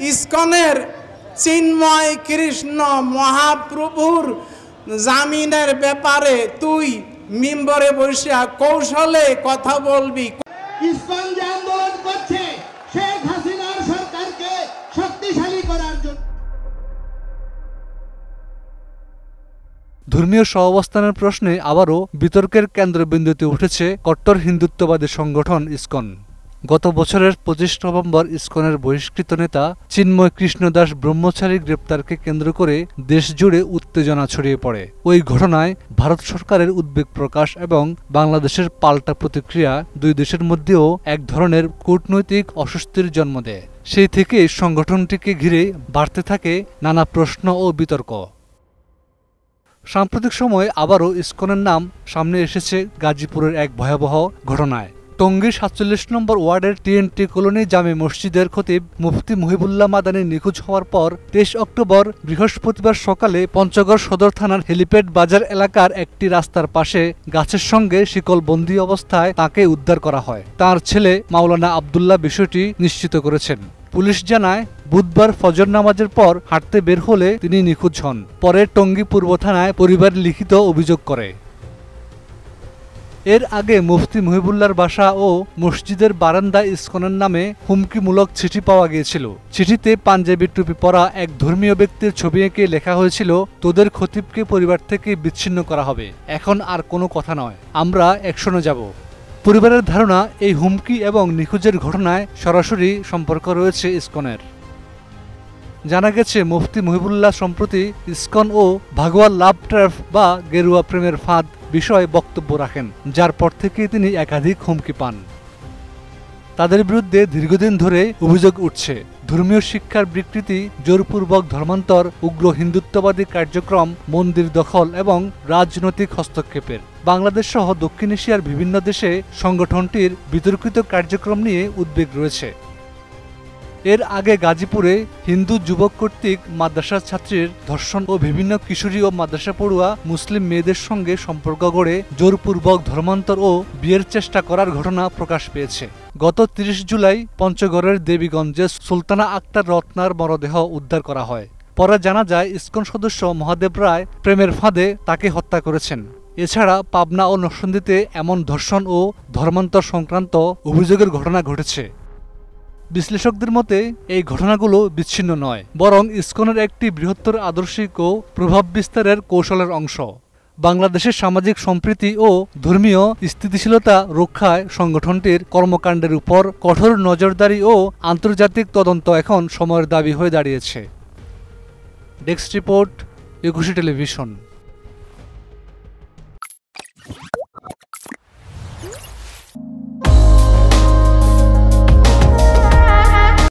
ইসকনের চিন্ময় কৃষ্ণ মহাপ্রভুর জামিনের ব্যাপারে তুই মিম্বরে বসিয়া কৌশলে কথা বলবি। ইসকন যে আন্দোলন করছে শেখ হাসিনার সরকারকে শক্তিশালী করার জন্য। ধর্মীয় সহাবস্থানের প্রশ্নে আবারও বিতর্কের কেন্দ্রবিন্দুতে উঠেছে কট্টর হিন্দুত্ববাদী সংগঠন ইসকন। গত বছরের 25 নভেম্বর ইসকনের বহিষ্কৃত নেতা চিন্ময় কৃষ্ণ দাস ব্রহ্মচারী গ্রেপ্তারকে কেন্দ্র করে দেশজুড়ে উত্তেজনা ছড়িয়ে পড়ে। ওই ঘটনায় ভারত সরকারের উদ্বেগ প্রকাশ এবং বাংলাদেশের পাল্টা প্রতিক্রিয়া দুই দেশের মধ্যেও এক ধরনের কূটনৈতিক অস্বস্তির জন্ম দেয়। সেই থেকে সংগঠনটিকে ঘিরে বাড়তে থাকে নানা প্রশ্ন ও বিতর্ক। সাম্প্রতিক সময়ে আবারও ইসকনের নাম সামনে এসেছে গাজীপুরের এক ভয়াবহ ঘটনায়। টঙ্গীর 47 নম্বর ওয়ার্ডের TNT কলোনি জামে মসজিদের খতিব মুফতি মহিবুল্লাহ মাদানী নিখোঁজ হওয়ার পর 23 অক্টোবর বৃহস্পতিবার সকালে পঞ্চগড় সদর থানার হেলিপ্যাড বাজার এলাকার একটি রাস্তার পাশে গাছের সঙ্গে শিকলবন্দি অবস্থায় তাকে উদ্ধার করা হয়। তার ছেলে মাওলানা আবদুল্লাহ বিষয়টি নিশ্চিত করেছেন। পুলিশ জানায়, বুধবার ফজর নামাজের পর হাঁটতে বের হলে তিনি নিখোঁজ হন। পরে টঙ্গী পূর্ব থানায় পরিবার লিখিত অভিযোগ করে। এর আগে মুফতি মহিবুল্লাহর বাসা ও মসজিদের বারান্দায় ইসকনের নামে হুমকিমূলক চিঠি পাওয়া গিয়েছিল। চিঠিতে পাঞ্জাবি টুপি পরা এক ধর্মীয় ব্যক্তির ছবি এঁকে লেখা হয়েছিল, তোদের খতিবকে পরিবার থেকে বিচ্ছিন্ন করা হবে, এখন আর কোনো কথা নয়, আমরা অ্যাকশনে যাব। পরিবারের ধারণা, এই হুমকি এবং নিখোঁজের ঘটনায় সরাসরি সম্পর্ক রয়েছে ইসকনের। জানা গেছে, মুফতি মহিবুল্লাহ সম্প্রতি ইসকন ও ভাগোয়া লাভ ট্র্যাপ বা গেরুয়া প্রেমের ফাঁদ বিষয়ে বক্তব্য রাখেন, যার পর থেকে তিনি একাধিক হুমকি পান। তাদের বিরুদ্ধে দীর্ঘদিন ধরে অভিযোগ উঠছে ধর্মীয় শিক্ষার বিকৃতি, জোরপূর্বক ধর্মান্তর, উগ্র হিন্দুত্ববাদী কার্যক্রম, মন্দির দখল এবং রাজনৈতিক হস্তক্ষেপের। বাংলাদেশ সহ দক্ষিণ এশিয়ার বিভিন্ন দেশে সংগঠনটির বিতর্কিত কার্যক্রম নিয়ে উদ্বেগ রয়েছে। এর আগে গাজীপুরে হিন্দু যুবক কর্তৃক মাদ্রাসা ছাত্রীর ধর্ষণ ও বিভিন্ন কিশোরী ও মাদ্রাসা পড়ুয়া মুসলিম মেয়েদের সঙ্গে সম্পর্ক গড়ে জোরপূর্বক ধর্মান্তর ও বিয়ের চেষ্টা করার ঘটনা প্রকাশ পেয়েছে। গত 30 জুলাই পঞ্চগড়ের দেবীগঞ্জে সুলতানা আক্তার রত্নার মরদেহ উদ্ধার করা হয়। পরে জানা যায়, ইসকন সদস্য মহাদেব রায় প্রেমের ফাঁদে তাকে হত্যা করেছেন। এছাড়া পাবনা ও নরসিংদীতে এমন ধর্ষণ ও ধর্মান্তর সংক্রান্ত অভিযোগের ঘটনা ঘটেছে। বিশ্লেষকদের মতে এই ঘটনাগুলো বিচ্ছিন্ন নয়, বরং ইসকনের একটি বৃহত্তর আদর্শিক ও প্রভাব বিস্তারের কৌশলের অংশ। বাংলাদেশের সামাজিক সম্প্রীতি ও ধর্মীয় স্থিতিশীলতা রক্ষায় সংগঠনটির কর্মকাণ্ডের উপর কঠোর নজরদারি ও আন্তর্জাতিক তদন্ত এখন সময়ের দাবি হয়ে দাঁড়িয়েছে। ডেস্ক রিপোর্ট, একুশে টেলিভিশন।